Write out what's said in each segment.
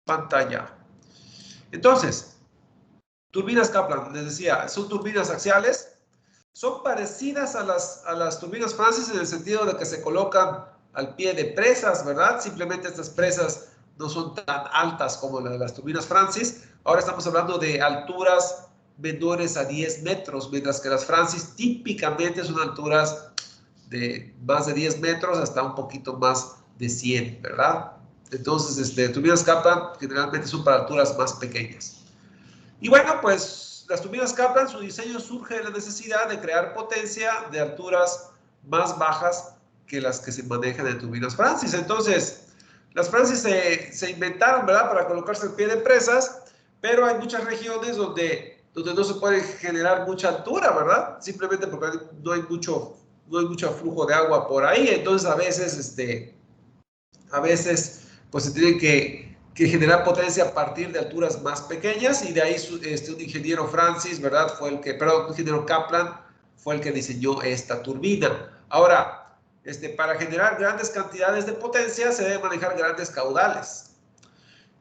pantalla. Entonces, turbinas Kaplan, les decía, son turbinas axiales. Son parecidas a las turbinas Francis en el sentido de que se colocan al pie de presas, ¿verdad? Simplemente estas presas no son tan altas como las turbinas Francis. Ahora estamos hablando de alturas menores a 10 metros, mientras que las Francis típicamente son alturas de más de 10 metros hasta un poquito más de 100, ¿verdad? Entonces, turbinas Kaplan generalmente son para alturas más pequeñas. Y bueno, pues las turbinas Kaplan, su diseño surge de la necesidad de crear potencia de alturas más bajas que las que se manejan en turbinas Francis. Entonces, las Francis se inventaron, ¿verdad?, para colocarse al pie de presas, pero hay muchas regiones donde no se puede generar mucha altura, ¿verdad? Simplemente porque no hay mucho flujo de agua por ahí. Entonces, a veces pues se tiene que generar potencia a partir de alturas más pequeñas, y de ahí un ingeniero Francis, ¿verdad? Un ingeniero Kaplan fue el que diseñó esta turbina. Ahora, para generar grandes cantidades de potencia se deben manejar grandes caudales.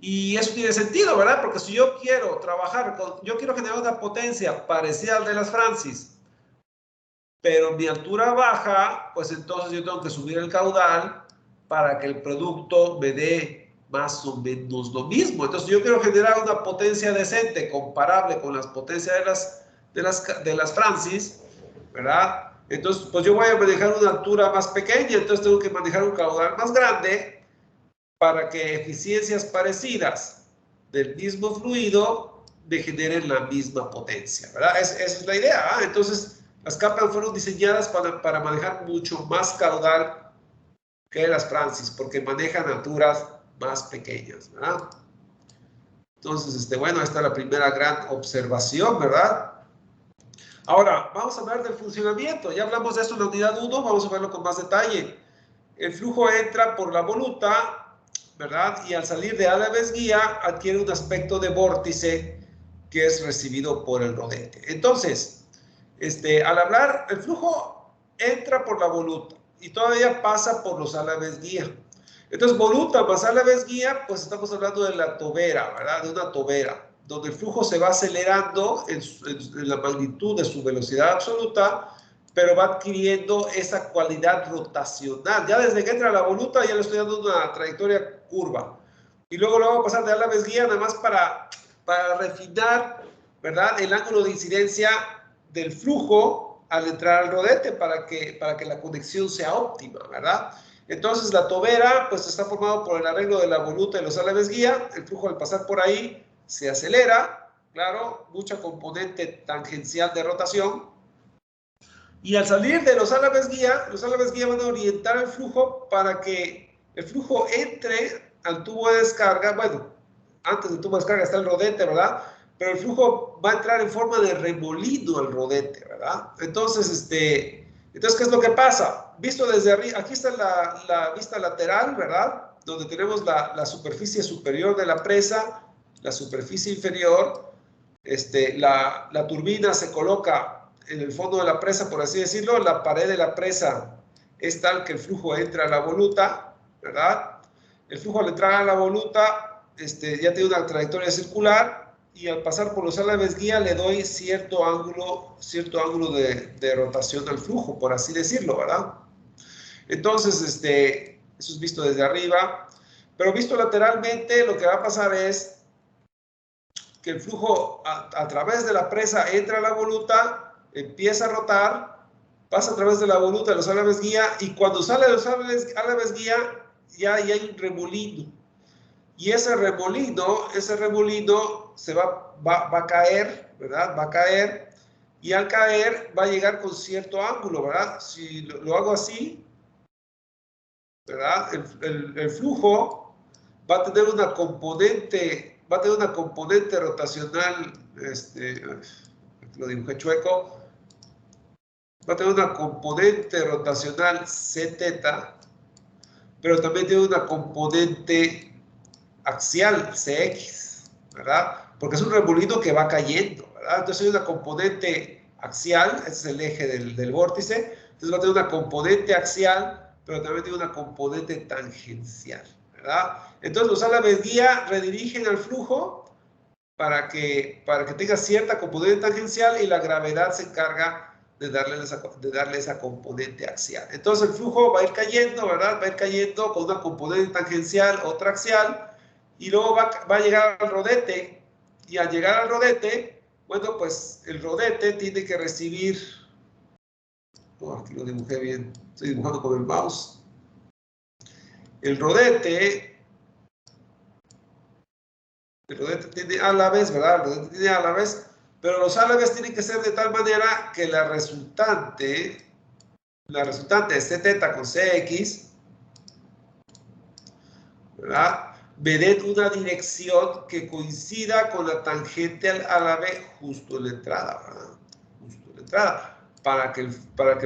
Y eso tiene sentido, ¿verdad? Porque si yo quiero yo quiero generar una potencia parecida al de las Francis, pero mi altura baja, pues entonces yo tengo que subir el caudal para que el producto me dé más o menos lo mismo. Entonces yo quiero generar una potencia decente, comparable con las potencias de las Francis, ¿verdad? Entonces, pues yo voy a manejar una altura más pequeña, entonces tengo que manejar un caudal más grande para que eficiencias parecidas del mismo fluido me generen la misma potencia, ¿verdad? Esa es la idea, ¿eh? Entonces, las Kaplan fueron diseñadas para manejar mucho más caudal que las Francis, porque manejan alturas más pequeñas, ¿verdad? Entonces, bueno, esta es la primera gran observación, ¿verdad? Ahora, vamos a hablar del funcionamiento. Ya hablamos de esto en la unidad 1, vamos a verlo con más detalle. El flujo entra por la voluta, ¿verdad? Y al salir de ala vez guía, adquiere un aspecto de vórtice que es recibido por el rodete. Entonces, al hablar, el flujo entra por la voluta y todavía pasa por los ala vez guía. Entonces, voluta más ala vez guía, pues estamos hablando de la tobera, ¿verdad? De una tobera, donde el flujo se va acelerando en la magnitud de su velocidad absoluta, pero va adquiriendo esa cualidad rotacional. Ya desde que entra la voluta, ya le estoy dando una trayectoria curva. Y luego lo vamos a pasar de ala vez guía, nada más para refinar, ¿verdad?, el ángulo de incidencia del flujo al entrar al rodete para que la conexión sea óptima, ¿verdad? Entonces, la tobera, pues, está formado por el arreglo de la voluta y los ala vez guía. El flujo al pasar por ahí se acelera, claro, mucha componente tangencial de rotación. Y al salir de los ala vez guía van a orientar el flujo para que el flujo entre al tubo de descarga. Bueno, antes del tubo de descarga está el rodete, ¿verdad? Pero el flujo va a entrar en forma de remolino al rodete, ¿verdad? Entonces, ¿qué es lo que pasa? Visto desde arriba, aquí está la vista lateral, ¿verdad? Donde tenemos la superficie superior de la presa, la superficie inferior. La turbina se coloca en el fondo de la presa, por así decirlo. La pared de la presa es tal que el flujo entra a la voluta, ¿verdad? El flujo al entrar a la voluta ya tiene una trayectoria circular, y al pasar por los ala vez guía le doy cierto ángulo de rotación al flujo, por así decirlo, ¿verdad? Entonces, eso es visto desde arriba, pero visto lateralmente, lo que va a pasar es que el flujo a través de la presa entra a la voluta, empieza a rotar, pasa a través de la voluta de los ala vez guía, y cuando sale de los ala vez guía ya hay un remolino. Y ese remolino se va a caer, ¿verdad? Va a caer, y al caer va a llegar con cierto ángulo, ¿verdad? Si lo hago así, ¿verdad? El flujo va a tener una componente rotacional, lo dibujé chueco, va a tener una componente rotacional Cθ, pero también tiene una componente axial Cx, ¿verdad? Porque es un remolino que va cayendo, ¿verdad? Entonces hay una componente axial, ese es el eje del vórtice. Entonces va a tener una componente axial, pero también tiene una componente tangencial, ¿verdad? Entonces los álabes guía redirigen al flujo para que tenga cierta componente tangencial y la gravedad se encarga de darle esa componente axial. Entonces el flujo va a ir cayendo, ¿verdad? Va a ir cayendo con una componente tangencial, otra axial, y luego va a llegar al rodete, y al llegar al rodete, bueno, pues el rodete tiene que recibir, oh, aquí lo dibujé bien, estoy dibujando con el mouse, el rodete tiene álabes, ¿verdad? El rodete tiene álabes, pero los álabes tienen que ser de tal manera que la resultante de Cθ con Cx, ¿verdad?, me den una dirección que coincida con la tangente al álabe justo en la entrada, ¿verdad? Justo en la entrada, para que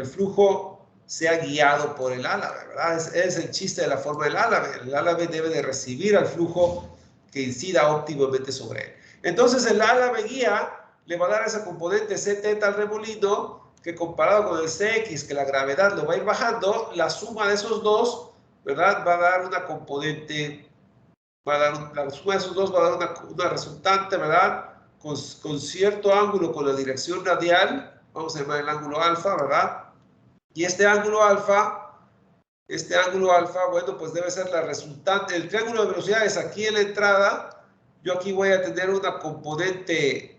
el flujo sea guiado por el álabe, ¿verdad? Es el chiste de la forma del álabe. El álabe debe de recibir al flujo que incida óptimamente sobre él. Entonces el álabe guía le va a dar esa componente Cθ al remolino, que comparado con el Cx, que la gravedad lo va a ir bajando, la suma de esos dos, ¿verdad?, va a dar una componente, la suma de esos dos va a dar una resultante, ¿verdad?, con cierto ángulo con la dirección radial, vamos a llamar el ángulo alfa, ¿verdad? Y este ángulo alfa, bueno, pues debe ser la resultante. El triángulo de velocidades aquí en la entrada, yo aquí voy a tener una componente,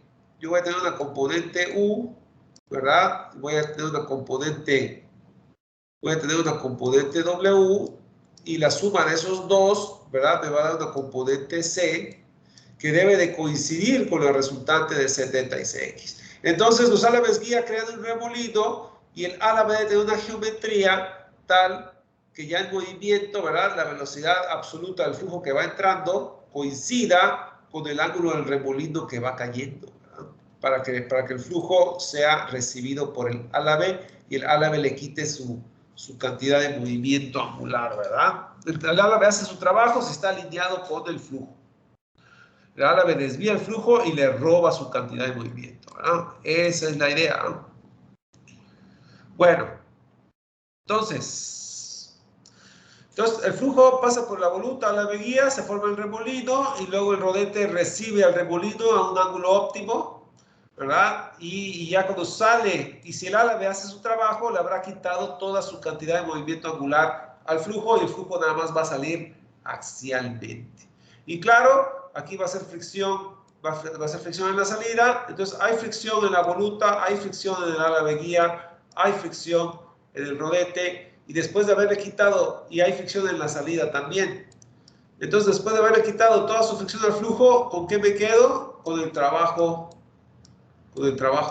U, ¿verdad? Voy a tener una componente W, y la suma de esos dos, ¿verdad?, me va a dar una componente C, que debe de coincidir con la resultante de Cθ y Cx. Entonces los álabes guía crean un remolino, y el álabe debe tener una geometría tal que ya en movimiento, ¿verdad?, la velocidad absoluta del flujo que va entrando coincida con el ángulo del remolino que va cayendo, ¿verdad?, para que el flujo sea recibido por el álabe y el álabe le quite su cantidad de movimiento angular, ¿verdad? El álabe hace su trabajo si está alineado con el flujo. El álabe desvía el flujo y le roba su cantidad de movimiento, ¿verdad? Esa es la idea, ¿no? Bueno, entonces el flujo pasa por la voluta a la guía, se forma el remolino, y luego el rodete recibe al remolino a un ángulo óptimo, ¿verdad? Y ya cuando sale, y si el álabe hace su trabajo, le habrá quitado toda su cantidad de movimiento angular al flujo, y el flujo nada más va a salir axialmente. Y claro, aquí va a ser fricción, va a ser fricción en la salida. Entonces hay fricción en la voluta, hay fricción en el álabe guía, hay fricción en el rodete, y después de haberle quitado, y hay fricción en la salida también. Entonces, después de haberle quitado toda su fricción al flujo, ¿con qué me quedo? Con el trabajo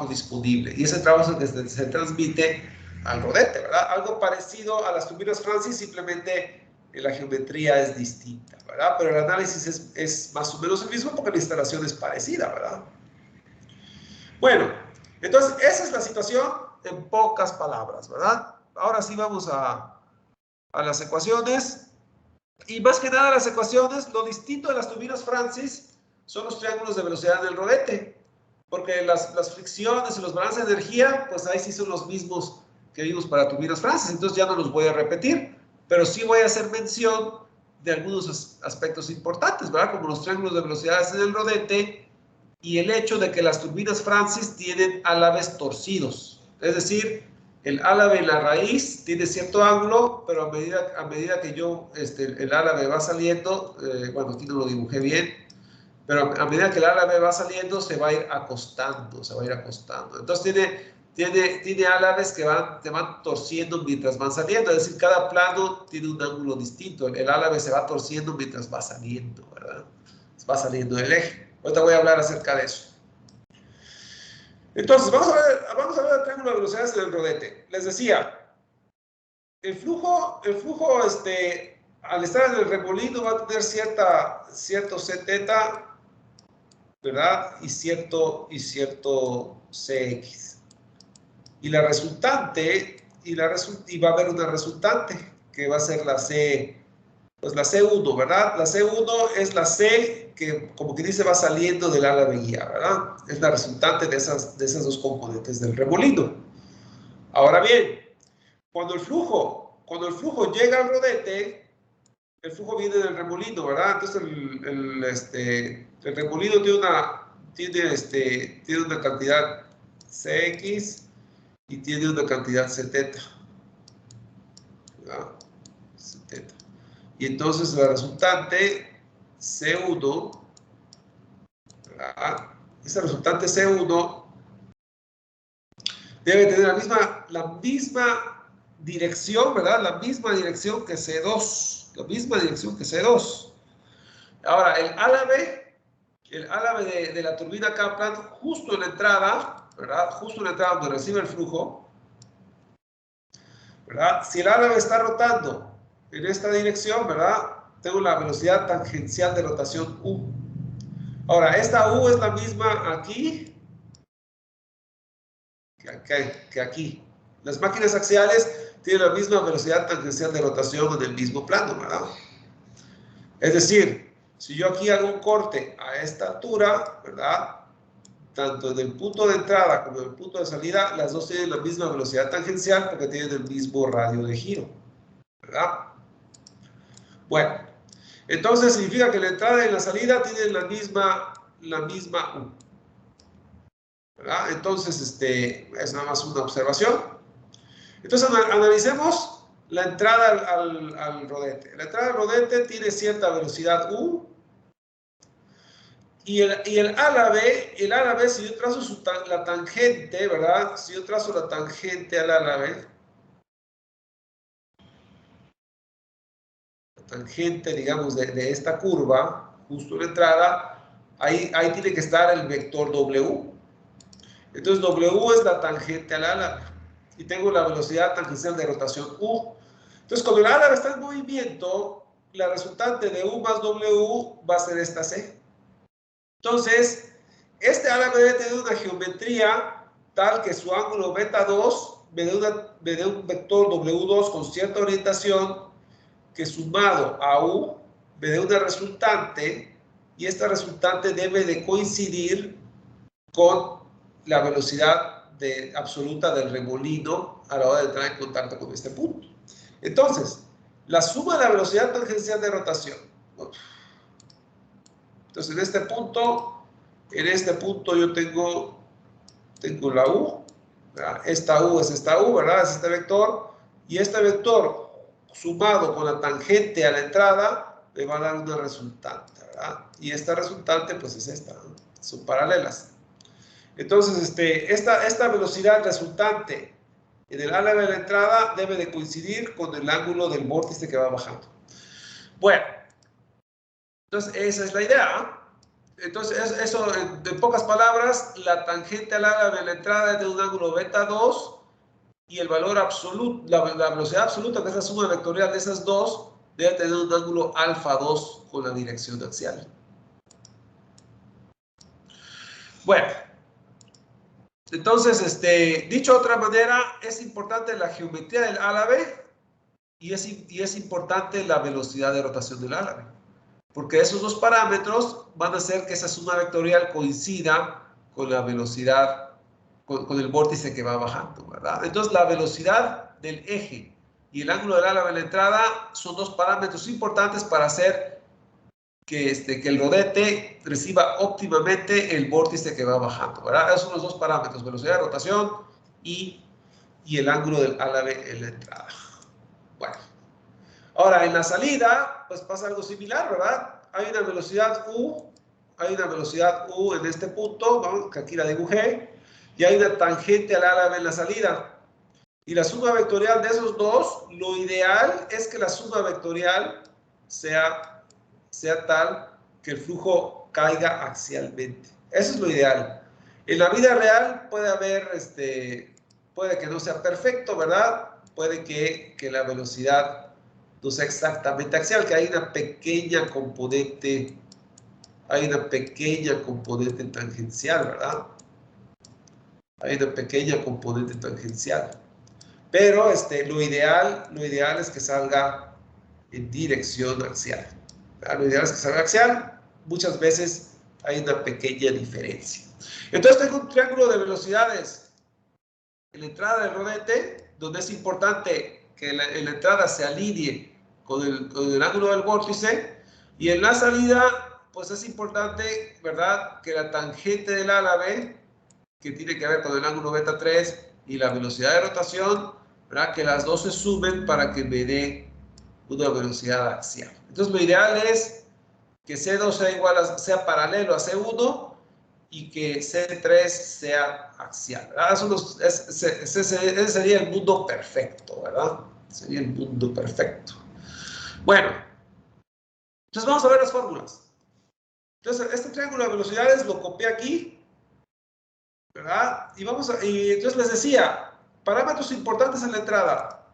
disponible. Y ese trabajo se transmite al rodete, ¿verdad? Algo parecido a las turbinas Francis, simplemente la geometría es distinta, ¿verdad? Pero el análisis es más o menos el mismo, porque la instalación es parecida, ¿verdad? Bueno, entonces esa es la situación en pocas palabras, ¿verdad? Ahora sí vamos a las ecuaciones. Y más que nada las ecuaciones, lo distinto de las turbinas Francis son los triángulos de velocidad del rodete, porque las fricciones y los balances de energía, pues ahí sí son los mismos que vimos para turbinas Francis, entonces ya no los voy a repetir, pero sí voy a hacer mención de algunos aspectos importantes, ¿verdad? Como los triángulos de velocidades en el rodete, y el hecho de que las turbinas Francis tienen álabes torcidos, es decir, el álabe en la raíz tiene cierto ángulo, pero a medida que el álabe va saliendo, bueno, aquí no lo dibujé bien, pero a medida que el álabe va saliendo, se va a ir acostando, Entonces tiene álabes que te van torciendo mientras van saliendo, es decir, cada plano tiene un ángulo distinto. El álabe se va torciendo mientras va saliendo, ¿verdad? Va saliendo del eje. Ahorita voy a hablar acerca de eso. Entonces, vamos a ver el triángulo de velocidades en el rodete. Les decía, el flujo, al estar en el remolino va a tener cierto Cθ, ¿verdad? Y cierto Cx. Y la resultante, y va a haber una resultante, que va a ser la C, pues la C1, ¿verdad? La C1 es la C que, como que dice, va saliendo del álabe guía, ¿verdad? Es la resultante de esas dos componentes del remolino. Ahora bien, cuando el flujo llega al rodete, el flujo viene del remolino, ¿verdad? Entonces el remolino tiene una cantidad Cx y tiene una cantidad 70, ¿verdad? 70. Y entonces la resultante C1, ¿verdad? Esa resultante C1 debe tener la misma dirección, ¿verdad? La misma dirección que C2. La misma dirección que C2. Ahora, el álave de la turbina Kaplan, justo en la entrada, ¿verdad? Justo en la entrada donde recibe el flujo, ¿verdad? Si el álave está rotando en esta dirección, ¿verdad? Tengo la velocidad tangencial de rotación U. Ahora, esta U es la misma aquí que aquí. Las máquinas axiales tienen la misma velocidad tangencial de rotación en el mismo plano, ¿verdad? Es decir, si yo aquí hago un corte a esta altura, ¿verdad? Tanto en el punto de entrada como en el punto de salida, las dos tienen la misma velocidad tangencial porque tienen el mismo radio de giro, ¿verdad? Bueno, entonces significa que la entrada y la salida tienen la misma U, ¿verdad? Entonces, es nada más una observación. Entonces, analicemos la entrada al rodete. La entrada al rodete tiene cierta velocidad U. Y el álave, si yo trazo la tangente, ¿verdad? Si yo trazo la tangente al álave, la tangente, digamos, de esta curva, justo en la entrada, ahí tiene que estar el vector W. Entonces, W es la tangente al álave. Y tengo la velocidad tangencial de rotación U. Entonces, cuando el álave está en movimiento, la resultante de U más W va a ser esta C. Entonces, este álave debe tener una geometría tal que su ángulo beta 2 me dé un vector W2 con cierta orientación que sumado a U me dé una resultante, y esta resultante debe de coincidir con la velocidad absoluta del remolino a la hora de entrar en contacto con este punto. Entonces, la suma de la velocidad tangencial de rotación. Entonces, en este punto yo tengo la U, ¿verdad? Esta U es esta U, ¿verdad? Es este vector, y este vector sumado con la tangente a la entrada me va a dar una resultante, ¿verdad? Y esta resultante pues es esta, ¿no? Son paralelas. Entonces, esta velocidad resultante en el álave de la entrada debe de coincidir con el ángulo del vórtice que va bajando. Bueno, entonces esa es la idea, ¿eh? Entonces, eso, en pocas palabras, la tangente al álave de la entrada es de un ángulo beta 2 y el valor absoluto, la velocidad absoluta, que es la suma vectorial de esas dos, debe tener un ángulo alfa 2 con la dirección axial. Bueno, entonces, dicho de otra manera, es importante la geometría del álave y es importante la velocidad de rotación del álave. Porque esos dos parámetros van a hacer que esa suma vectorial coincida con la velocidad, con el vórtice que va bajando, ¿verdad? Entonces, la velocidad del eje y el ángulo del álave de la entrada son dos parámetros importantes para hacer que el rodete reciba óptimamente el vórtice que va bajando, ¿verdad? Esos son los dos parámetros, velocidad de rotación y el ángulo del álave en la entrada. Bueno. Ahora, en la salida, pues pasa algo similar, ¿verdad? Hay una velocidad U en este punto, ¿no? Que aquí la dibujé, y hay una tangente al álave en la salida. Y la suma vectorial de esos dos, lo ideal es que la suma vectorial sea tal que el flujo caiga axialmente. Eso es lo ideal. En la vida real puede que no sea perfecto, ¿verdad? Puede que la velocidad no sea exactamente axial, que hay una pequeña componente tangencial, ¿verdad? Hay una pequeña componente tangencial. Pero lo ideal es que salga en dirección axial, ¿verdad? Lo ideal es que salga axial. Muchas veces hay una pequeña diferencia. Entonces tengo un triángulo de velocidades en la entrada del rodete, donde es importante que en la entrada se alinee con el ángulo del vórtice. Y en la salida, pues es importante, ¿verdad?, que la tangente del ala B, que tiene que ver con el ángulo beta 3 y la velocidad de rotación, ¿verdad?, que las dos se sumen para que me dé una velocidad axial. Entonces lo ideal es que C2 sea paralelo a C1 y que C3 sea axial, ¿verdad? Ese sería el mundo perfecto, ¿verdad? Sería el mundo perfecto. Bueno, entonces vamos a ver las fórmulas. Entonces, este triángulo de velocidades lo copié aquí, ¿verdad? Y entonces les decía, parámetros importantes en la entrada.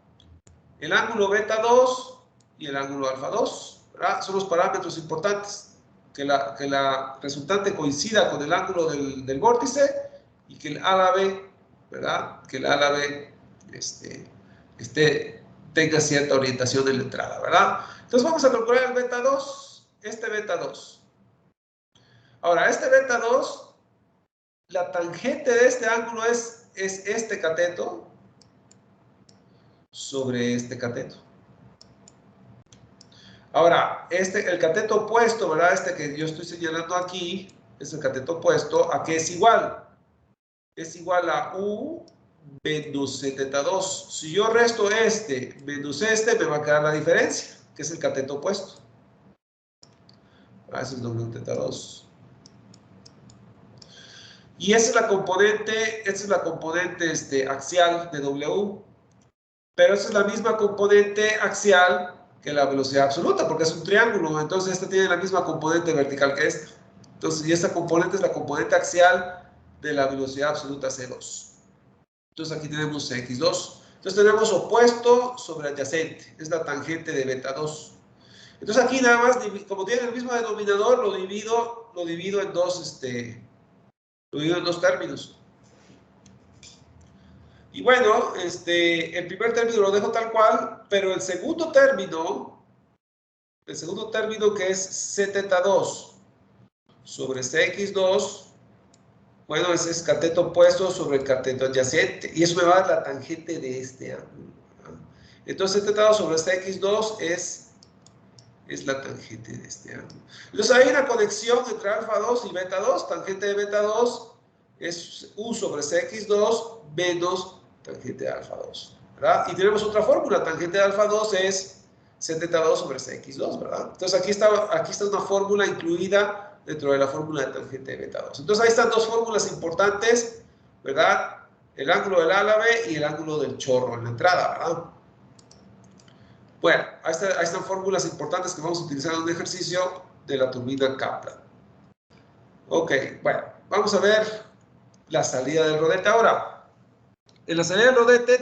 El ángulo beta 2 y el ángulo alfa 2, ¿verdad? Son los parámetros importantes. Que la resultante coincida con el ángulo del vórtice y que el ala B, ¿verdad?, que el ala B tenga cierta orientación en la entrada, ¿verdad? Entonces vamos a calcular el beta 2, este beta 2. Ahora, este beta 2, la tangente de este ángulo es este cateto sobre este cateto. Ahora, el cateto opuesto, ¿verdad? Este que yo estoy señalando aquí, es el cateto opuesto, ¿a qué es igual? Es igual a U menos teta 2. Si yo resto este menos este, me va a quedar la diferencia, que es el cateto opuesto. Ese es W teta 2. Y esa es la componente axial de W. Pero esa es la misma componente axial que la velocidad absoluta, porque es un triángulo. Entonces, esta tiene la misma componente vertical que esta. Entonces, y esta componente es la componente axial de la velocidad absoluta C2. Entonces, aquí tenemos X2. Entonces, tenemos opuesto sobre adyacente. Es la tangente de beta 2. Entonces, aquí nada más, como tiene el mismo denominador, lo divido en dos términos. Y bueno, el primer término lo dejo tal cual, pero el segundo término que es C teta 2 sobre CX2, bueno, ese es cateto opuesto sobre el cateto adyacente, y eso me va a dar la tangente de este ángulo. Entonces, C teta 2 sobre CX2 es la tangente de este ángulo. Entonces, hay una conexión entre alfa 2 y beta 2, tangente de beta 2 es U sobre CX2 menos tangente de alfa 2, ¿verdad? Y tenemos otra fórmula, tangente de alfa 2 es C teta 2 sobre CX2, ¿verdad? Entonces aquí está una fórmula incluida dentro de la fórmula de tangente de beta 2. Entonces ahí están dos fórmulas importantes, ¿verdad? El ángulo del ala B y el ángulo del chorro en la entrada, ¿verdad? Bueno, ahí están fórmulas importantes que vamos a utilizar en un ejercicio de la turbina Kaplan. Ok, bueno, vamos a ver la salida del rodete ahora. En la salida del rodete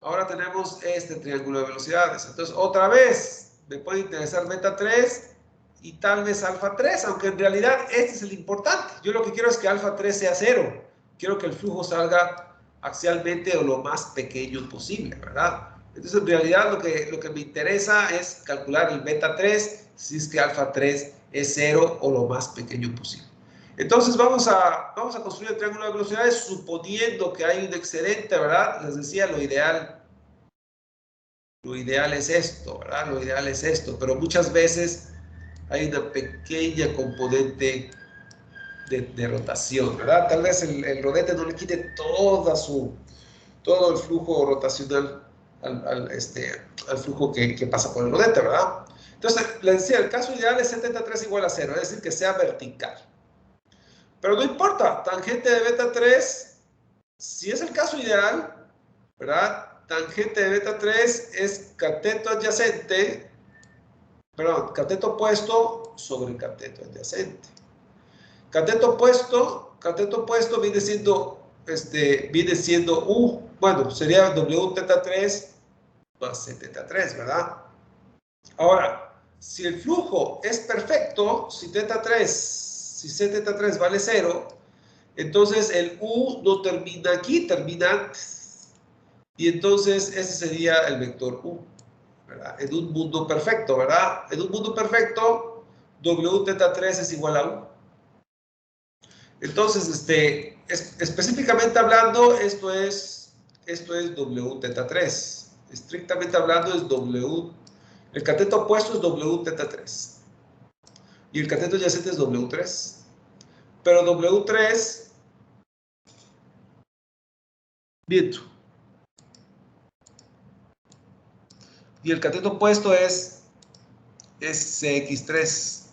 ahora tenemos este triángulo de velocidades. Entonces, otra vez, me puede interesar beta 3 y tal vez alfa 3, aunque en realidad este es el importante. Yo lo que quiero es que alfa 3 sea 0. Quiero que el flujo salga axialmente o lo más pequeño posible, ¿verdad? Entonces, en realidad, lo que me interesa es calcular el beta 3 si es que alfa 3 es 0 o lo más pequeño posible. Entonces vamos a construir el triángulo de velocidades suponiendo que hay un excedente, ¿verdad? Les decía, lo ideal es esto, ¿verdad? Lo ideal es esto, pero muchas veces hay una pequeña componente de rotación, ¿verdad? Tal vez el rodete no le quite todo el flujo rotacional al flujo que pasa por el rodete, ¿verdad? Entonces, les decía, el caso ideal es 73 igual a 0, es decir, que sea vertical. Pero no importa, tangente de beta 3, si es el caso ideal, ¿verdad? Tangente de beta 3 es cateto adyacente, perdón, cateto opuesto sobre el cateto adyacente. Cateto opuesto viene siendo U, bueno, sería W teta 3 más C teta 3, ¿verdad? Ahora, si el flujo es perfecto, si C teta 3 vale 0, entonces el U no termina aquí, termina antes. Y entonces ese sería el vector U, ¿verdad? En un mundo perfecto, ¿verdad? En un mundo perfecto, W teta 3 es igual a U. Entonces, específicamente hablando, esto es W teta 3. estrictamente hablando es W, el cateto opuesto es W teta 3 y el cateto adyacente es W3, pero W3, viento, y el cateto opuesto es CX3,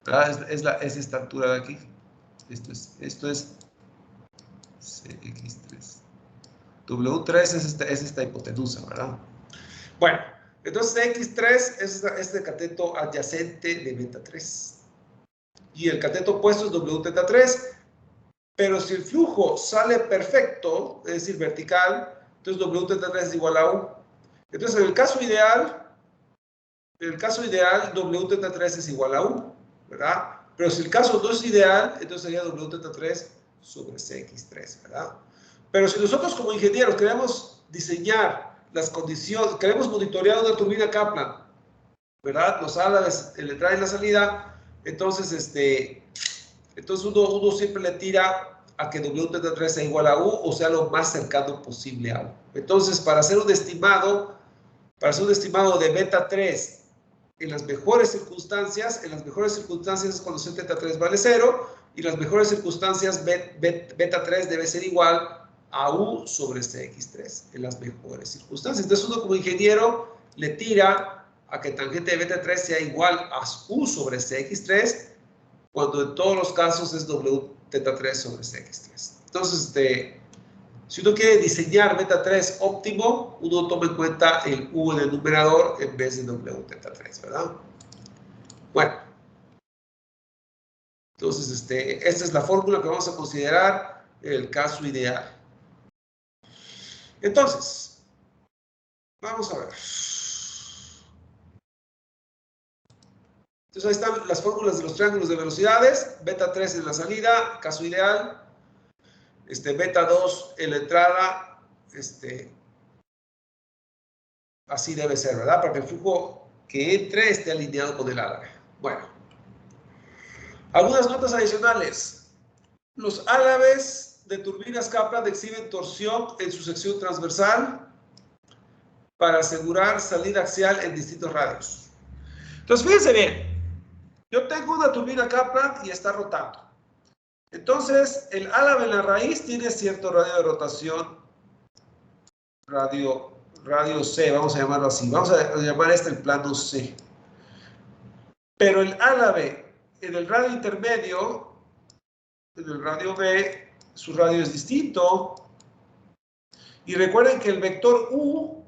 ¿verdad? Es esta altura de aquí, esto es CX3. W3 es esta hipotenusa, ¿verdad? Bueno, entonces X3 es este cateto adyacente de beta 3. Y el cateto opuesto es W teta 3. Pero si el flujo sale perfecto, es decir, vertical, entonces W teta 3 es igual a U. Entonces, en el caso ideal, W teta 3 es igual a U, ¿verdad? Pero si el caso no es ideal, entonces sería W teta 3 sobre CX3, ¿verdad? Pero si nosotros como ingenieros queremos diseñar las condiciones, queremos monitorear una turbina Kaplan, ¿verdad? Los álabes, la entrada y la salida, entonces, uno siempre le tira a que W teta 3 sea igual a U o sea lo más cercano posible a U. Entonces, para hacer un estimado de beta 3 en las mejores circunstancias es cuando C teta 3 vale 0 y las mejores circunstancias beta 3 debe ser igual a U sobre CX3 en las mejores circunstancias. Entonces uno como ingeniero le tira a que tangente de beta 3 sea igual a U sobre CX3 cuando en todos los casos es W teta 3 sobre CX3. Entonces, si uno quiere diseñar beta 3 óptimo, uno toma en cuenta el U en el numerador en vez de W teta 3, ¿verdad? Bueno, entonces esta es la fórmula que vamos a considerar en el caso ideal. Entonces, vamos a ver. Entonces ahí están las fórmulas de los triángulos de velocidades. Beta 3 en la salida, caso ideal. Beta 2 en la entrada. Así debe ser, ¿verdad? Para que el flujo que entre esté alineado con el álabe. Bueno. Algunas notas adicionales. Los álabes de turbinas Kaplan exhiben torsión en su sección transversal para asegurar salida axial en distintos radios. Entonces, fíjense bien. Yo tengo una turbina Kaplan y está rotando. Entonces, el álabe en la raíz tiene cierto radio de rotación, radio C, vamos a llamarlo así. Vamos a llamar el plano C. Pero el álabe en el radio intermedio, en el radio B, su radio es distinto. Y recuerden que el vector U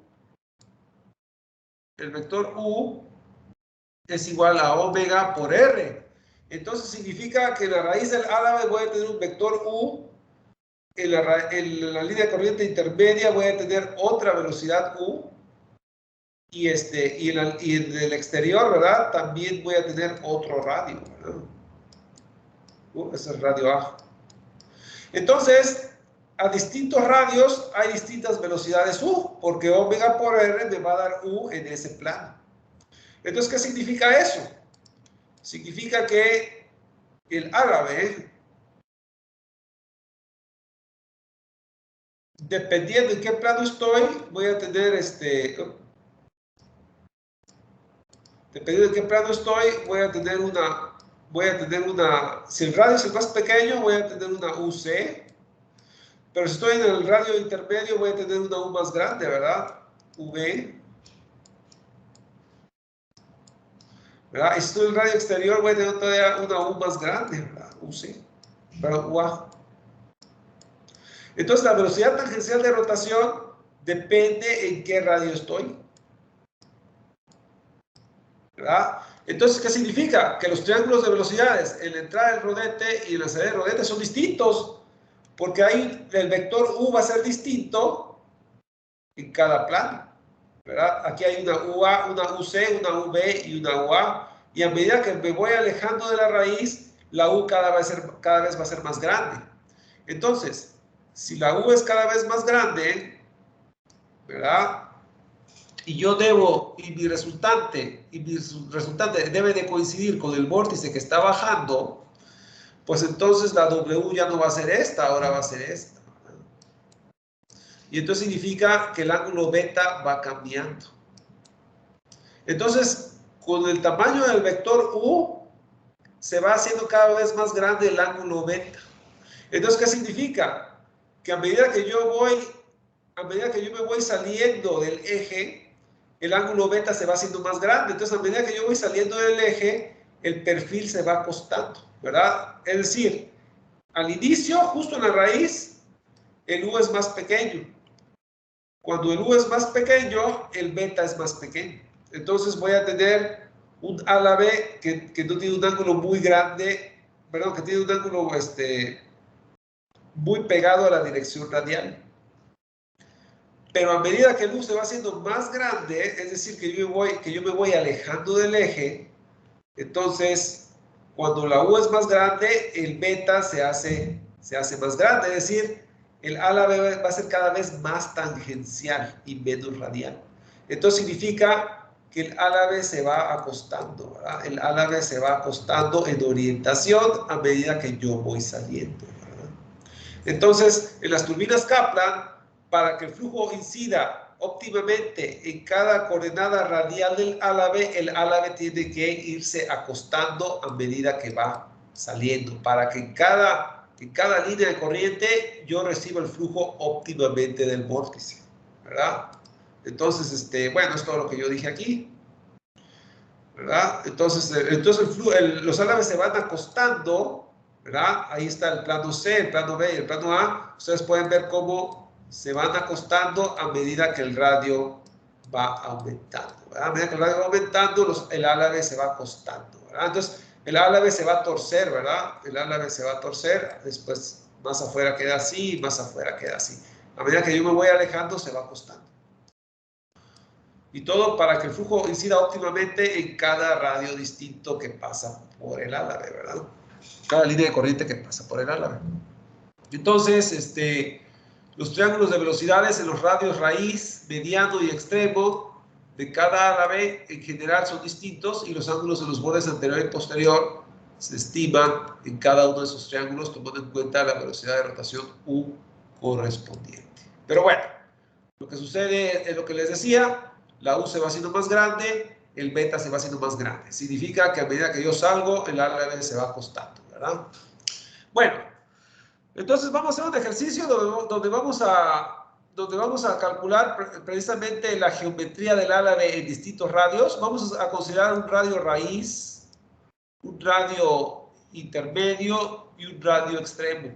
es igual a omega por R. Entonces significa que en la raíz del álabe voy a tener un vector U, en la línea de corriente intermedia voy a tener otra velocidad U, y en el exterior, ¿verdad? También voy a tener otro radio, ¿verdad? Ese es el radio A. Entonces, a distintos radios hay distintas velocidades U, porque omega por R me va a dar U en ese plano. Entonces, ¿qué significa eso? Significa que el álabe, dependiendo en qué plano estoy, voy a tener dependiendo de qué plano estoy, voy a tener una, si el radio es el más pequeño, voy a tener una UC, pero si estoy en el radio intermedio, voy a tener una U más grande, ¿verdad? UV. ¿Verdad? Y si estoy en el radio exterior, voy a tener todavía una U más grande, ¿verdad? UC, ¿verdad? UA. Entonces, la velocidad tangencial de rotación depende en qué radio estoy, ¿verdad? Entonces, ¿qué significa? Que los triángulos de velocidades en la entrada del rodete y en la salida del rodete son distintos, porque ahí el vector U va a ser distinto en cada plano, ¿verdad? Aquí hay una UA, una UC, una UB y una UA, y a medida que me voy alejando de la raíz, la U cada vez va a ser más grande. Entonces, si la U es cada vez más grande, ¿verdad? Y mi resultante debe de coincidir con el vórtice que está bajando, pues entonces la W ya no va a ser esta, ahora va a ser esta. Y entonces significa que el ángulo beta va cambiando. Entonces, con el tamaño del vector U, se va haciendo cada vez más grande el ángulo beta. Entonces, ¿qué significa? Que a medida que yo me voy saliendo del eje, el ángulo beta se va haciendo más grande. Entonces, a medida que yo voy saliendo del eje, el perfil se va acostando, ¿verdad? Es decir, al inicio, justo en la raíz, el U es más pequeño. Cuando el U es más pequeño, el beta es más pequeño. Entonces voy a tener un álave que no tiene un ángulo muy grande, perdón, que tiene un ángulo muy pegado a la dirección radial. Pero a medida que el U se va haciendo más grande, es decir, que yo me voy alejando del eje, entonces cuando la U es más grande, el beta se hace más grande, es decir, el álave va a ser cada vez más tangencial y menos radial. Entonces significa que el álave se va acostando, ¿verdad? El álave se va acostando en orientación a medida que yo voy saliendo, ¿verdad? Entonces, en las turbinas Kaplan, para que el flujo incida óptimamente en cada coordenada radial del álave, el álave tiene que irse acostando a medida que va saliendo, para que en cada línea de corriente yo reciba el flujo óptimamente del vórtice, ¿verdad? Entonces, bueno, es todo lo que yo dije aquí, ¿verdad? Entonces los álaves se van acostando, ¿verdad? Ahí está el plano C, el plano B y el plano A. Ustedes pueden ver cómo se van acostando a medida que el radio va aumentando, ¿verdad? A medida que el radio va aumentando, el álave se va acostando, ¿verdad? Entonces, el álave se va a torcer, ¿verdad? El álave se va a torcer, después más afuera queda así, más afuera queda así. A medida que yo me voy alejando, se va acostando. Y todo para que el flujo incida óptimamente en cada radio distinto que pasa por el álave, ¿verdad? Cada línea de corriente que pasa por el álave. Entonces, los triángulos de velocidades en los radios raíz, mediano y extremo de cada álave en general son distintos y los ángulos de los bordes anterior y posterior se estiman en cada uno de esos triángulos tomando en cuenta la velocidad de rotación U correspondiente. Pero bueno, lo que sucede es lo que les decía, la U se va haciendo más grande, el beta se va haciendo más grande. Significa que a medida que yo salgo, el álave se va acostando, ¿verdad? Bueno, entonces vamos a hacer un ejercicio donde vamos a calcular precisamente la geometría del álave en distintos radios. Vamos a considerar un radio raíz, un radio intermedio y un radio extremo.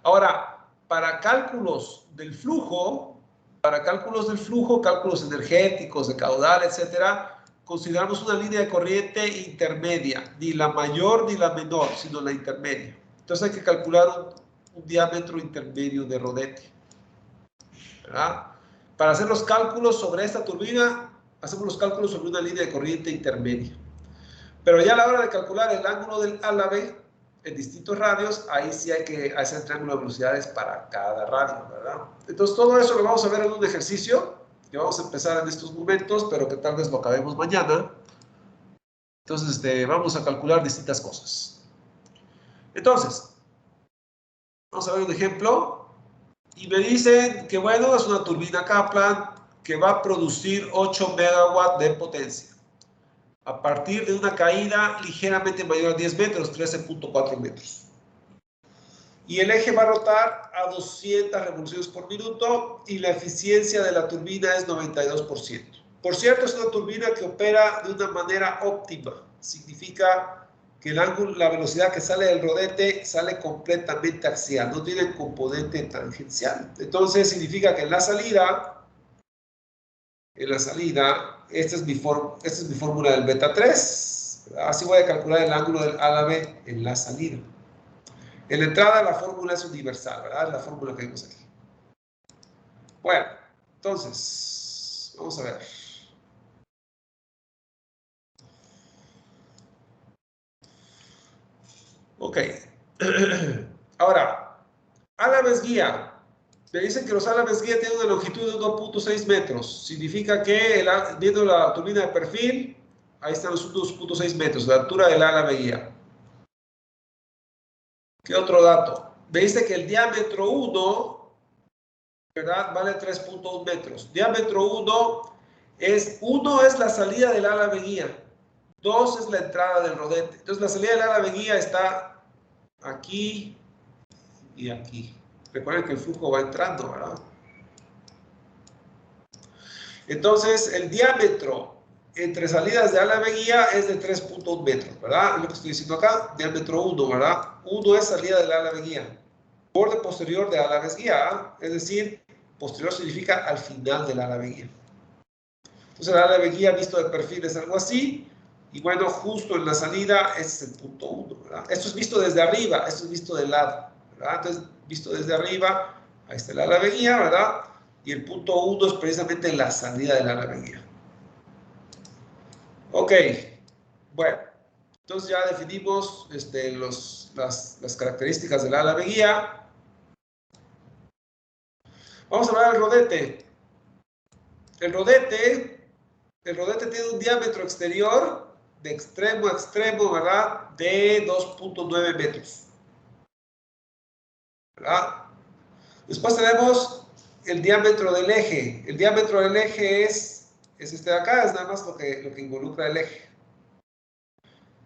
Ahora, para cálculos del flujo, cálculos energéticos, de caudal, etcétera, consideramos una línea de corriente intermedia, ni la mayor ni la menor, sino la intermedia. Entonces hay que calcular un diámetro intermedio de rodete, ¿verdad? Para hacer los cálculos sobre esta turbina, hacemos los cálculos sobre una línea de corriente intermedia. Pero ya a la hora de calcular el ángulo del álave en distintos radios, ahí sí hay que hacer triángulo de velocidades para cada radio, ¿verdad? Entonces todo eso lo vamos a ver en un ejercicio que vamos a empezar en estos momentos, pero que tal vez lo acabemos mañana. Entonces vamos a calcular distintas cosas. Entonces, vamos a ver un ejemplo. Y me dicen que, bueno, es una turbina Kaplan que va a producir 8 megawatts de potencia a partir de una caída ligeramente mayor a 10 metros, 13.4 metros. Y el eje va a rotar a 200 revoluciones por minuto y la eficiencia de la turbina es 92%. Por cierto, es una turbina que opera de una manera óptima. Significa que la velocidad que sale del rodete sale completamente axial, no tiene componente tangencial. Entonces significa que en la salida, esta es mi fórmula del beta 3. Así voy a calcular el ángulo del álave en la salida. En la entrada la fórmula es universal, ¿verdad? Es la fórmula que vimos aquí. Bueno, entonces, vamos a ver. Ok. Ahora, álaves guía. Me dicen que los álaves guía tienen una longitud de 1.6 metros. Significa que, viendo la turbina de perfil, ahí están los 2.6 metros, la altura del álave guía. ¿Qué otro dato? Me dice que el diámetro 1 ¿verdad? Vale 3.1 metros. Diámetro 1 es la salida del ala de guía. 2 es la entrada del rodete. Entonces la salida del ala de guía está aquí y aquí. Recuerden que el flujo va entrando, ¿verdad? Entonces el diámetro entre salidas de ala de guía es de 3.1 metros, ¿verdad? Es lo que estoy diciendo acá. Diámetro 1, ¿verdad? 1 es salida del ala de guía. Borde posterior de ala de guía, es decir, posterior significa al final del ala de guía. Entonces el ala de guía visto de perfil es algo así, y bueno, justo en la salida ese es el punto 1, ¿verdad? Esto es visto desde arriba, esto es visto de lado, ¿verdad? Entonces, visto desde arriba, ahí está el ala de guía, ¿verdad? Y el punto 1 es precisamente la salida del ala de guía. Ok, bueno, entonces ya definimos las características del ala de guía. Vamos a hablar del rodete. El rodete tiene un diámetro exterior de extremo a extremo, ¿verdad? De 2.9 metros. ¿Verdad? Después tenemos el diámetro del eje. El diámetro del eje es este de acá, es nada más lo que involucra el eje.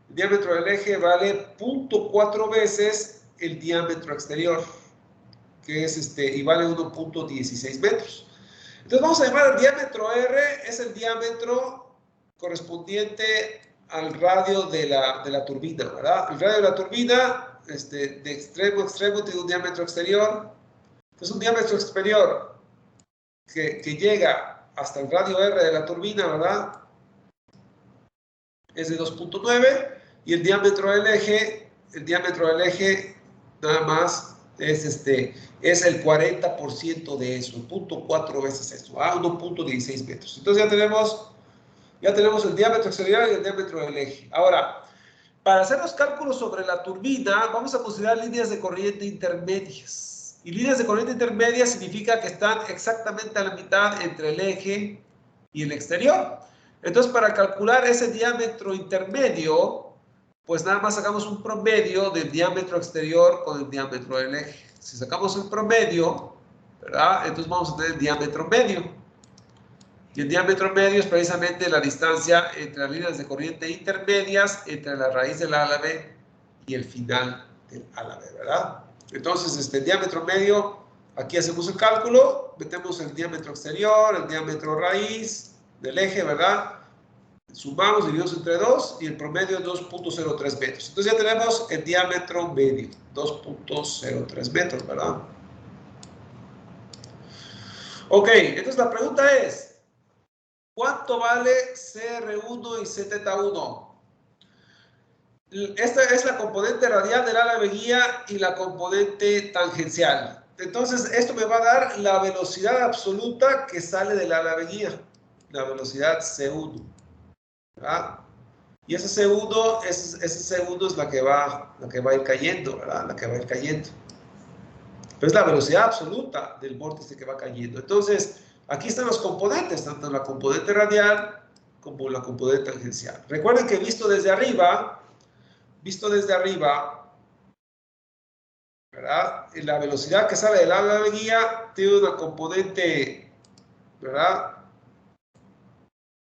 El diámetro del eje vale 0.4 veces el diámetro exterior, que es y vale 1.16 metros. Entonces vamos a llamar el diámetro R, es el diámetro correspondiente al radio de la turbina, ¿verdad? El radio de la turbina, de extremo a extremo, tiene un diámetro exterior. Entonces un diámetro exterior que llega hasta el radio R de la turbina, ¿verdad? Es de 2.9, y el diámetro del eje nada más es el 40% de eso, 0.4 veces eso, 1.16 metros. Entonces ya tenemos el diámetro exterior y el diámetro del eje. Ahora, para hacer los cálculos sobre la turbina, vamos a considerar líneas de corriente intermedias. Y líneas de corriente intermedias significa que están exactamente a la mitad entre el eje y el exterior. Entonces, para calcular ese diámetro intermedio, pues nada más sacamos un promedio del diámetro exterior con el diámetro del eje. Si sacamos el promedio, ¿verdad? Entonces vamos a tener el diámetro medio. Y el diámetro medio es precisamente la distancia entre las líneas de corriente intermedias, entre la raíz del álave y el final del álave, ¿verdad? Entonces, el diámetro medio, aquí hacemos el cálculo, metemos el diámetro exterior, el diámetro raíz del eje, ¿verdad? Sumamos, dividimos entre 2 y el promedio es 2.03 metros. Entonces ya tenemos el diámetro medio, 2.03 metros, ¿verdad? Ok, entonces la pregunta es, ¿cuánto vale CR1 y ZT1? Esta es la componente radial del ala de guía y la componente tangencial. Entonces, esto me va a dar la velocidad absoluta que sale del ala de guía, la velocidad C1. ¿Verdad? Y ese C1 es la que va a ir cayendo, ¿verdad? La que va a ir cayendo. Pero es la velocidad absoluta del vórtice que va cayendo. Entonces, aquí están los componentes, tanto la componente radial como la componente tangencial. Recuerden que visto desde arriba, ¿verdad? La velocidad que sale del ala de guía tiene una componente, ¿verdad?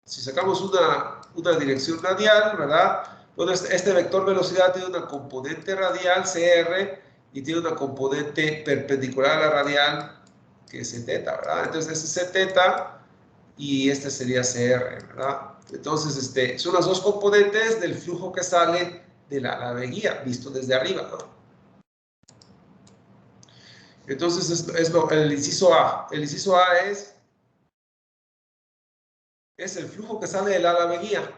Si sacamos una dirección radial, ¿verdad? Bueno, este vector velocidad tiene una componente radial, CR, y tiene una componente perpendicular a la radial, que es θ, ¿verdad? Entonces, este es θ y este sería CR, ¿verdad? Entonces, son las dos componentes del flujo que sale del ala de guía, visto desde arriba, ¿no? Entonces, el inciso A. El inciso A es el flujo que sale del ala de guía.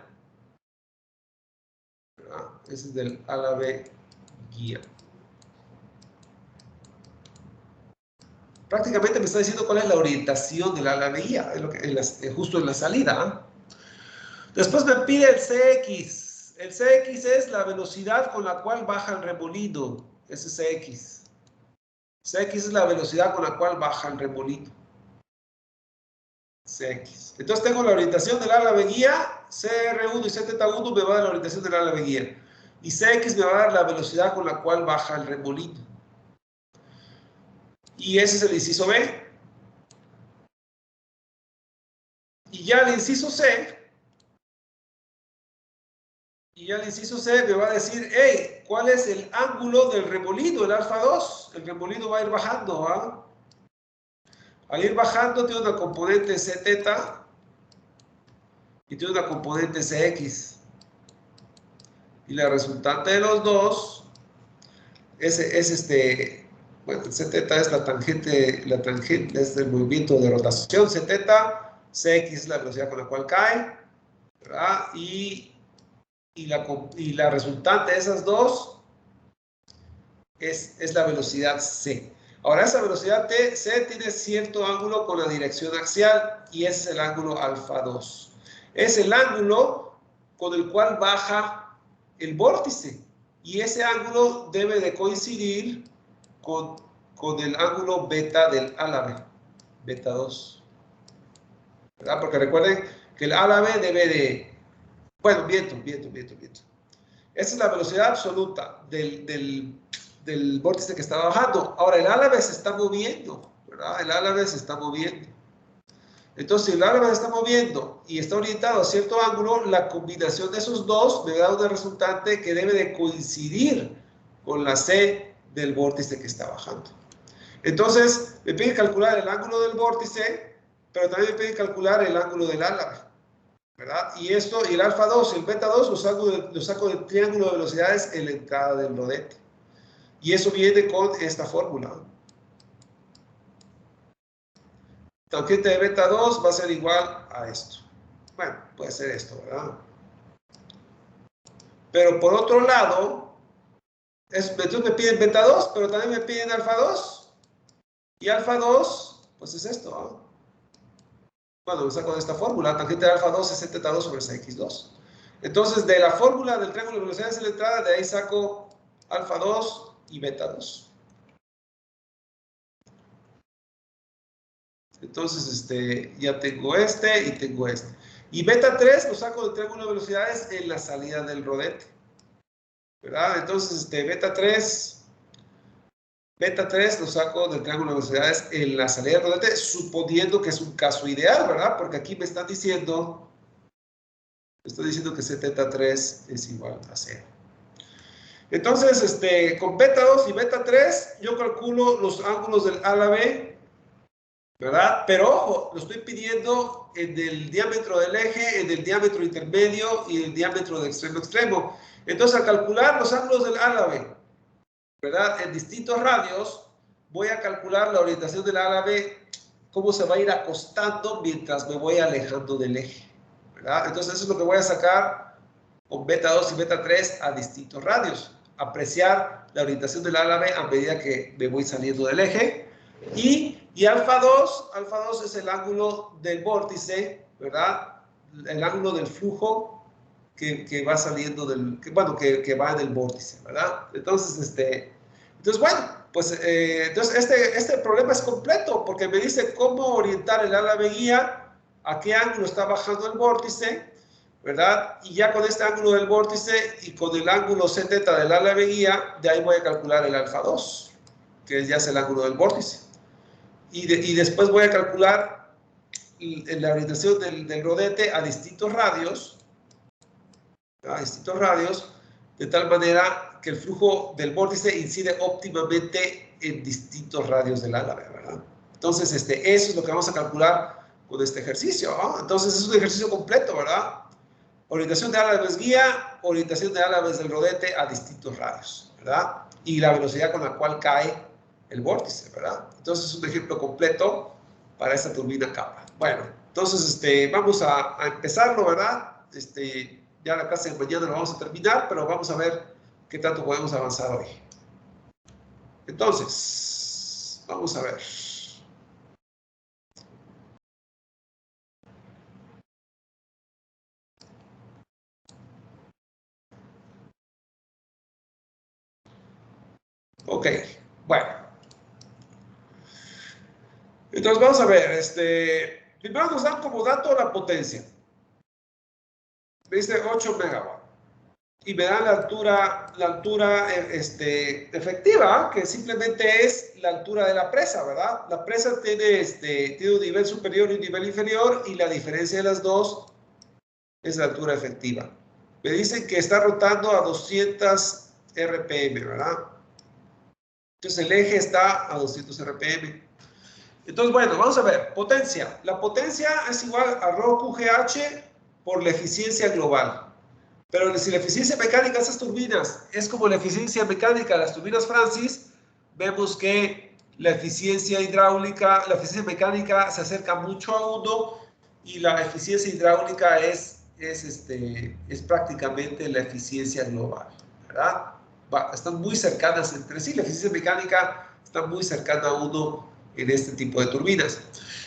¿Verdad? Ese es del ala de guía. Prácticamente me está diciendo cuál es la orientación del ala de guía, justo en la salida. Después me pide el CX. El CX es la velocidad con la cual baja el remolino. Ese es CX. CX es la velocidad con la cual baja el remolino. CX. Entonces tengo la orientación del ala de guía, CR1 y ZT1 me va a dar la orientación del ala de guía. Y CX me va a dar la velocidad con la cual baja el remolino. Y ese es el inciso B. Y ya el inciso C, me va a decir, hey, ¿cuál es el ángulo del remolino, el alfa 2? El remolino va a ir bajando, ¿ah? Al ir bajando tiene una componente Cθ y tiene una componente Cx. Y la resultante de los dos bueno, Cθ es la tangente es el movimiento de rotación Cθ, Cx es la velocidad con la cual cae, ¿verdad? Y la resultante de esas dos es la velocidad C. Ahora, esa velocidad C tiene cierto ángulo con la dirección axial y ese es el ángulo alfa 2. Es el ángulo con el cual baja el vórtice y ese ángulo debe de coincidir con el ángulo beta del álave, beta 2. ¿Verdad? Porque recuerden que el álave debe de... Bueno, viento. Esa es la velocidad absoluta del vórtice que está bajando. Ahora, el álave se está moviendo, ¿verdad? El álave se está moviendo. Entonces, si el álave se está moviendo y está orientado a cierto ángulo, la combinación de esos dos me da una resultante que debe de coincidir con la C del vórtice que está bajando. Entonces, me piden calcular el ángulo del vórtice, pero también me piden calcular el ángulo del álave, ¿verdad? Y el alfa 2 y el beta 2 lo saco del triángulo de velocidades en la entrada del rodete. Y eso viene con esta fórmula. Tangente de beta 2 va a ser igual a esto. Bueno, puede ser esto, ¿verdad? Pero por otro lado, entonces me piden beta 2, pero también me piden alfa 2. Y alfa 2, pues es esto, ¿no? Bueno, lo saco de esta fórmula. Tangente de alfa 2 es Zθ2 sobre Cx2. Entonces, de la fórmula del triángulo de velocidades en la entrada, de ahí saco alfa 2 y beta 2. Entonces, ya tengo y tengo este. Y beta 3 lo saco del triángulo de velocidades en la salida del rodete, ¿verdad? Entonces, beta 3 lo saco del triángulo de velocidades en la salida del rodete, suponiendo que es un caso ideal, ¿verdad? Porque aquí me están diciendo que Zθ3 es igual a 0. Entonces, con beta 2 y beta 3, yo calculo los ángulos del álave, ¿verdad? Pero ojo, lo estoy pidiendo en el diámetro del eje, en el diámetro intermedio y el diámetro de extremo a extremo. Entonces, al calcular los ángulos del álave, ¿verdad? En distintos radios, voy a calcular la orientación del álave, cómo se va a ir acostando mientras me voy alejando del eje, ¿verdad? Entonces, eso es lo que voy a sacar con beta 2 y beta 3 a distintos radios. Apreciar la orientación del álave a medida que me voy saliendo del eje. Y alfa 2 es el ángulo del vórtice, ¿verdad? El ángulo del flujo que va saliendo que va en el vórtice, ¿verdad? Entonces, bueno, pues entonces este problema es completo porque me dice cómo orientar el álave guía, a qué ángulo está bajando el vórtice, ¿verdad? Y ya con este ángulo del vórtice y con el ángulo Zθ del álave guía, de ahí voy a calcular el alfa 2, que ya es el ángulo del vórtice. Y después voy a calcular la orientación del rodete a distintos radios, de tal manera que el flujo del vórtice incide óptimamente en distintos radios del álave, ¿verdad? Entonces, eso es lo que vamos a calcular con este ejercicio, ¿no? Entonces, es un ejercicio completo, ¿verdad? Orientación de álaves guía, orientación de álaves del rodete a distintos radios, ¿verdad? Y la velocidad con la cual cae el vórtice, ¿verdad? Entonces, es un ejemplo completo para esta turbina Kaplan. Bueno, entonces, vamos a empezarlo, ¿verdad? Ya la clase de mañana lo vamos a terminar, pero vamos a ver qué tanto podemos avanzar hoy. Entonces, vamos a ver. Ok, bueno. Entonces, vamos a ver. Primero nos dan como dato la potencia. Dice 8 megawatts. y me dan la altura efectiva, que simplemente es la altura de la presa, ¿verdad? La presa tiene, tiene un nivel superior y un nivel inferior, y la diferencia de las dos es la altura efectiva. Me dicen que está rotando a 200 RPM, ¿verdad? Entonces el eje está a 200 RPM. Entonces, bueno, vamos a ver, potencia. La potencia es igual a rho QGH por la eficiencia global. Pero si la eficiencia mecánica de estas turbinas es como la eficiencia mecánica de las turbinas Francis, vemos que la eficiencia hidráulica, la eficiencia mecánica se acerca mucho a 1 y la eficiencia hidráulica es prácticamente la eficiencia global, ¿verdad? Están muy cercanas entre sí, la eficiencia mecánica está muy cercana a 1 en este tipo de turbinas.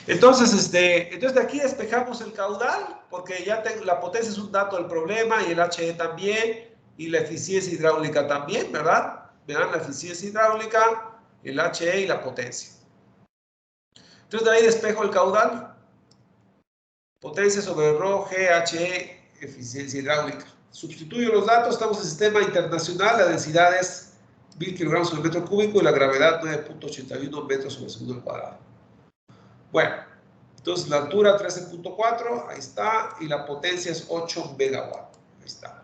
Entonces, entonces de aquí despejamos el caudal, porque ya tengo, la potencia es un dato del problema, y el HE también, y la eficiencia hidráulica también, ¿verdad? Me dan la eficiencia hidráulica, el HE y la potencia. Entonces de ahí despejo el caudal. Potencia sobre rho G, HE, eficiencia hidráulica. Sustituyo los datos, estamos en sistema internacional, la densidad es 1000 kilogramos sobre metro cúbico y la gravedad 9.81 metros sobre segundo al cuadrado. Bueno, entonces la altura 13.4, ahí está, y la potencia es 8 megawatts, ahí está.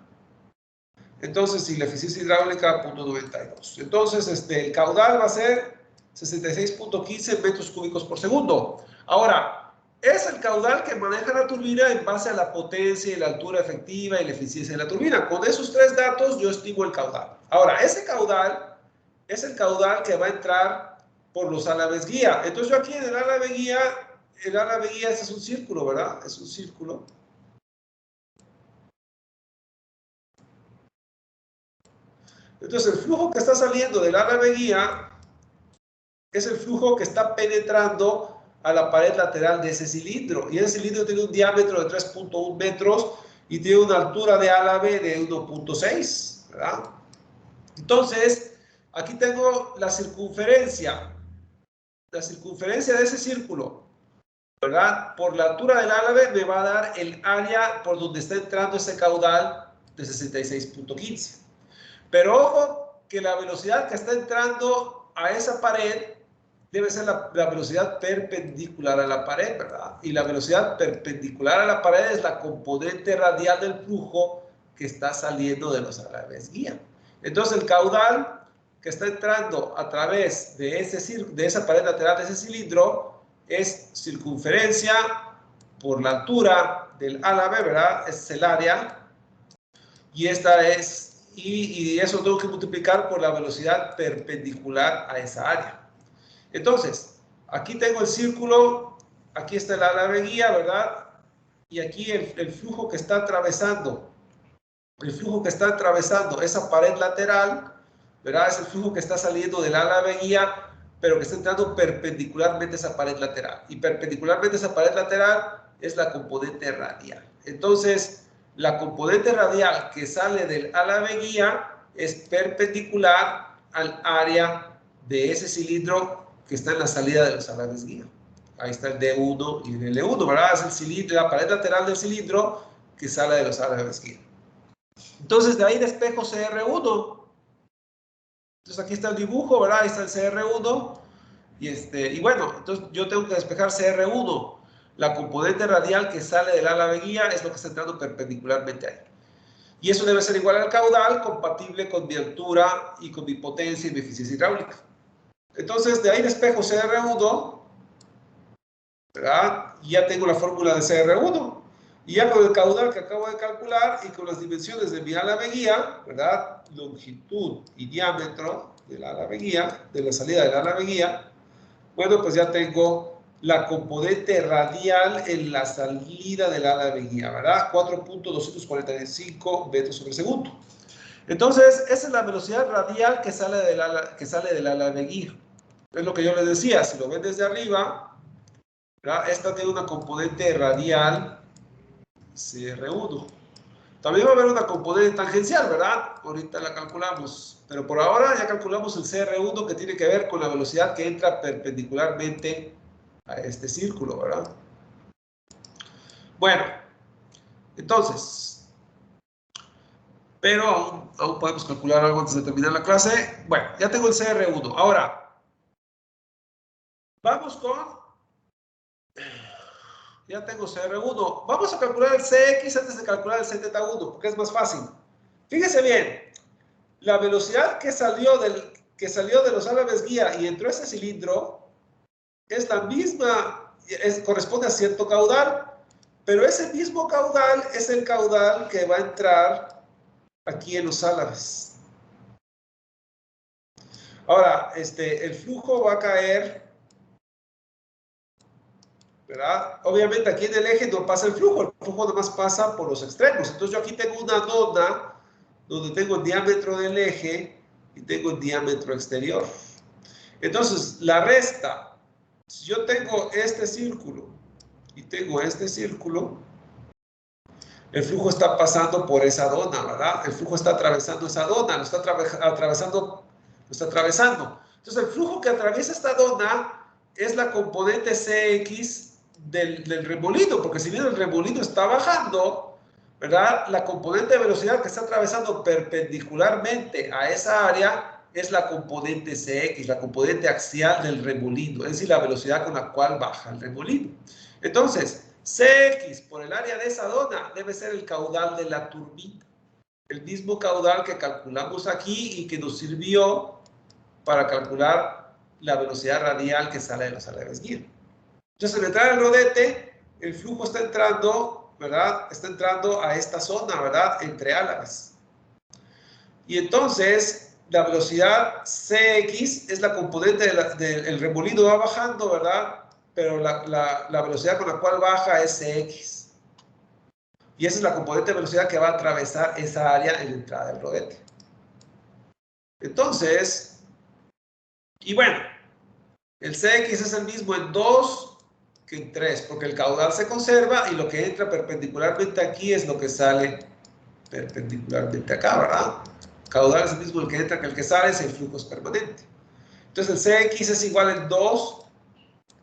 Entonces, y la eficiencia hidráulica 0.92. Entonces, el caudal va a ser 66.15 metros cúbicos por segundo. Ahora, es el caudal que maneja la turbina en base a la potencia y la altura efectiva y la eficiencia de la turbina. Con esos tres datos yo estimo el caudal. Ahora, ese caudal es el caudal que va a entrar por los álabes guía. Entonces yo aquí en el álabe guía, este es un círculo, ¿verdad? Es un círculo. Entonces el flujo que está saliendo del álabe guía es el flujo que está penetrando a la pared lateral de ese cilindro. Y ese cilindro tiene un diámetro de 3.1 metros y tiene una altura de álabe de 1.6, ¿verdad? Entonces, aquí tengo la circunferencia de ese círculo, ¿verdad? Por la altura del álabe me va a dar el área por donde está entrando ese caudal de 66.15. Pero ojo que la velocidad que está entrando a esa pared debe ser la velocidad perpendicular a la pared, ¿verdad? Y la velocidad perpendicular a la pared es la componente radial del flujo que está saliendo de los álabes guía. Entonces el caudal que está entrando a través de esa pared lateral de ese cilindro es circunferencia por la altura del álabe, ¿verdad? Es el área. Y eso tengo que multiplicar por la velocidad perpendicular a esa área. Entonces, aquí tengo el círculo, aquí está el álabe guía, ¿verdad? Y aquí el flujo que está atravesando, esa pared lateral, ¿verdad? Es el flujo que está saliendo del álabe guía, pero que está entrando perpendicularmente a esa pared lateral. Y perpendicularmente a esa pared lateral es la componente radial. Entonces, la componente radial que sale del álabe guía es perpendicular al área de ese cilindro que está en la salida de los álabes guía. Ahí está el D1 y el L1, ¿verdad? Es el cilindro, la pared lateral del cilindro que sale de los álabes guía. Entonces, de ahí despejo CR1. Entonces, aquí está el dibujo, ¿verdad? Ahí está el CR1. Y bueno, entonces yo tengo que despejar CR1. La componente radial que sale del álabe guía es lo que está entrando perpendicularmente ahí. Y eso debe ser igual al caudal, compatible con mi altura y con mi potencia y mi eficiencia hidráulica. Entonces, de ahí despejo CR1, ¿verdad? Y ya tengo la fórmula de CR1. Y ya con el caudal que acabo de calcular y con las dimensiones de mi álabe guía, ¿verdad? Longitud y diámetro del álabe guía, de la salida del álabe guía, bueno, pues ya tengo la componente radial en la salida del álabe guía, ¿verdad? 4.245 metros sobre segundo. Entonces, esa es la velocidad radial que sale del álabe guía. Es lo que yo les decía, si lo ven desde arriba, ¿verdad? Esta tiene una componente radial CR1. También va a haber una componente tangencial, ¿verdad? Ahorita la calculamos. Pero por ahora ya calculamos el CR1 que tiene que ver con la velocidad que entra perpendicularmente a este círculo, ¿verdad? Bueno, entonces, pero aún podemos calcular algo antes de terminar la clase. Bueno, ya tengo el CR1. Ahora, vamos con... Ya tengo CR1. Vamos a calcular el CX antes de calcular el ZT1, porque es más fácil. Fíjese bien, la velocidad que salió de los álabes guía y entró a ese cilindro es la misma, corresponde a cierto caudal, pero ese mismo caudal es el caudal que va a entrar aquí en los álabes. Ahora, el flujo va a caer, ¿verdad? Obviamente aquí en el eje no pasa el flujo nomás pasa por los extremos. Entonces yo aquí tengo una dona donde tengo el diámetro del eje y tengo el diámetro exterior. Entonces, la resta, si yo tengo este círculo y tengo este círculo, el flujo está pasando por esa dona, ¿verdad? El flujo está atravesando esa dona, lo está atravesando. Entonces, el flujo que atraviesa esta dona es la componente CX del remolino, porque si bien el remolino está bajando, ¿verdad? La componente de velocidad que está atravesando perpendicularmente a esa área es la componente CX, la componente axial del remolino, es decir, la velocidad con la cual baja el remolino. Entonces, CX por el área de esa dona debe ser el caudal de la turbina, el mismo caudal que calculamos aquí y que nos sirvió para calcular la velocidad radial que sale de los álabes guía. Entonces, al entrar el rodete, el flujo está entrando, ¿verdad? Está entrando a esta zona, ¿verdad? Entre álabes. Y entonces, la velocidad CX es la componente del remolino, va bajando, ¿verdad? Pero la velocidad con la cual baja es CX. Y esa es la componente de velocidad que va a atravesar esa área en la entrada del rodete. Entonces, y bueno, el CX es el mismo en 2 que en 3, porque el caudal se conserva y lo que entra perpendicularmente aquí es lo que sale perpendicularmente acá, ¿verdad? El caudal es el mismo el que entra que el que sale, si el flujo es permanente. Entonces el CX es igual en 2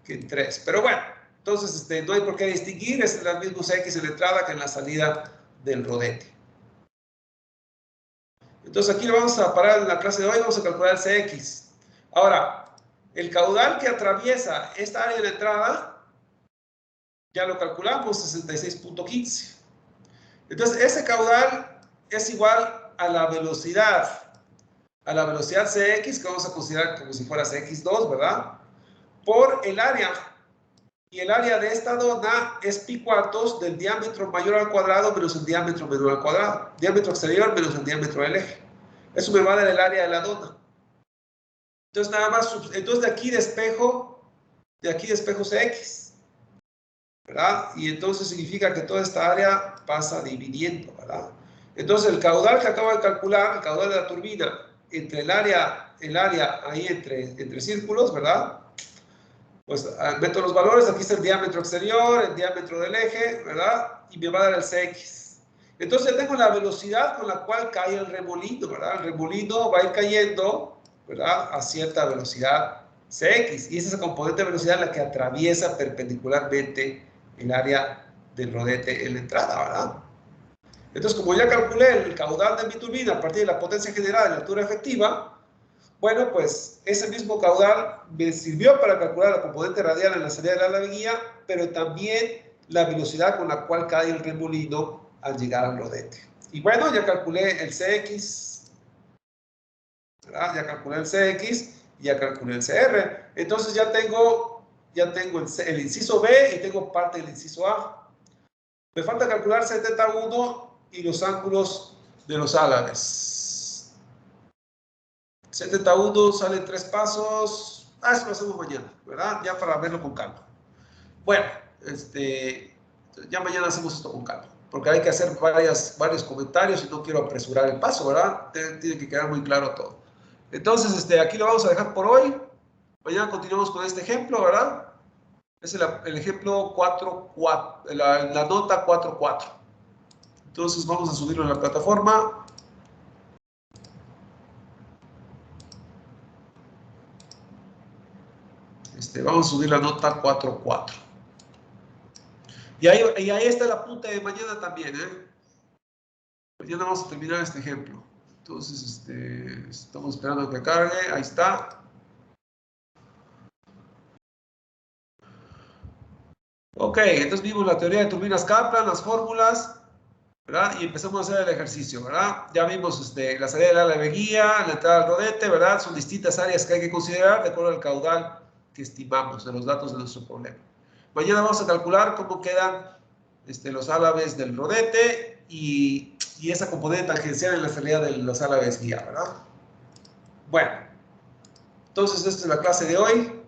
que en 3. Pero bueno, entonces no hay por qué distinguir, es el mismo CX en la entrada que en la salida del rodete. Entonces aquí lo vamos a parar en la clase de hoy, vamos a calcular el CX. Ahora, el caudal que atraviesa esta área de entrada, ya lo calculamos, 66.15. Entonces, ese caudal es igual a la velocidad CX, que vamos a considerar como si fuera CX2, ¿verdad? Por el área. Y el área de esta dona es pi cuartos del diámetro mayor al cuadrado menos el diámetro menor al cuadrado. Diámetro exterior menos el diámetro del eje. Eso me va a dar el área de la dona. Entonces, nada más, entonces de aquí despejo CX, ¿verdad? Y entonces significa que toda esta área pasa dividiendo, ¿verdad? Entonces, el caudal que acabo de calcular, el caudal de la turbina, entre el área ahí entre círculos, ¿verdad? Pues meto los valores, aquí está el diámetro exterior, el diámetro del eje, ¿verdad? Y me va a dar el CX. Entonces ya tengo la velocidad con la cual cae el remolino, ¿verdad? El remolino va a ir cayendo, ¿verdad? A cierta velocidad CX. Y esa es la componente de velocidad la que atraviesa perpendicularmente el área del rodete en la entrada, ¿verdad? Entonces, como ya calculé el caudal de mi turbina a partir de la potencia general y la altura efectiva, bueno, pues ese mismo caudal me sirvió para calcular la componente radial en la salida de la álabe guía, pero también la velocidad con la cual cae el remolino al llegar al rodete. Y bueno, ya calculé el CX, ¿verdad? Ya calculé el CX y ya calculé el CR. Entonces ya tengo el inciso B y tengo parte del inciso A. Me falta calcular ZT1 y los ángulos de los álabes. ZT1 sale en 3 pasos. Eso lo hacemos mañana, ¿verdad? Ya para verlo con calma. Bueno, ya mañana hacemos esto con calma, porque hay que hacer varios comentarios y no quiero apresurar el paso, ¿verdad? Tiene que quedar muy claro todo. Entonces, aquí lo vamos a dejar por hoy. Mañana continuamos con este ejemplo, ¿verdad? Es el ejemplo 4.4, la nota 4.4. Entonces, vamos a subirlo en la plataforma. Vamos a subir la nota 4.4. Y ahí está el apunte de mañana también, ¿eh? Mañana vamos a terminar este ejemplo. Entonces, estamos esperando que cargue. Ahí está. Ok, entonces vimos la teoría de turbinas Kaplan, las fórmulas, ¿verdad? Y empezamos a hacer el ejercicio, ¿verdad? Ya vimos la salida del ala de guía, la entrada al rodete, ¿verdad? Son distintas áreas que hay que considerar de acuerdo al caudal que estimamos de los datos de nuestro problema. Mañana vamos a calcular cómo quedan los álabes del rodete y esa componente tangencial en la salida de los álabes guía, ¿verdad? Bueno, entonces esta es la clase de hoy.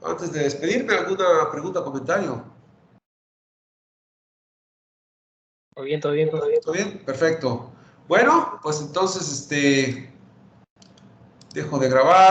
Antes de despedirme, ¿alguna pregunta o comentario? Todo bien, todo bien, todo bien. ¿Todo bien? Perfecto. Bueno, pues entonces dejo de grabar.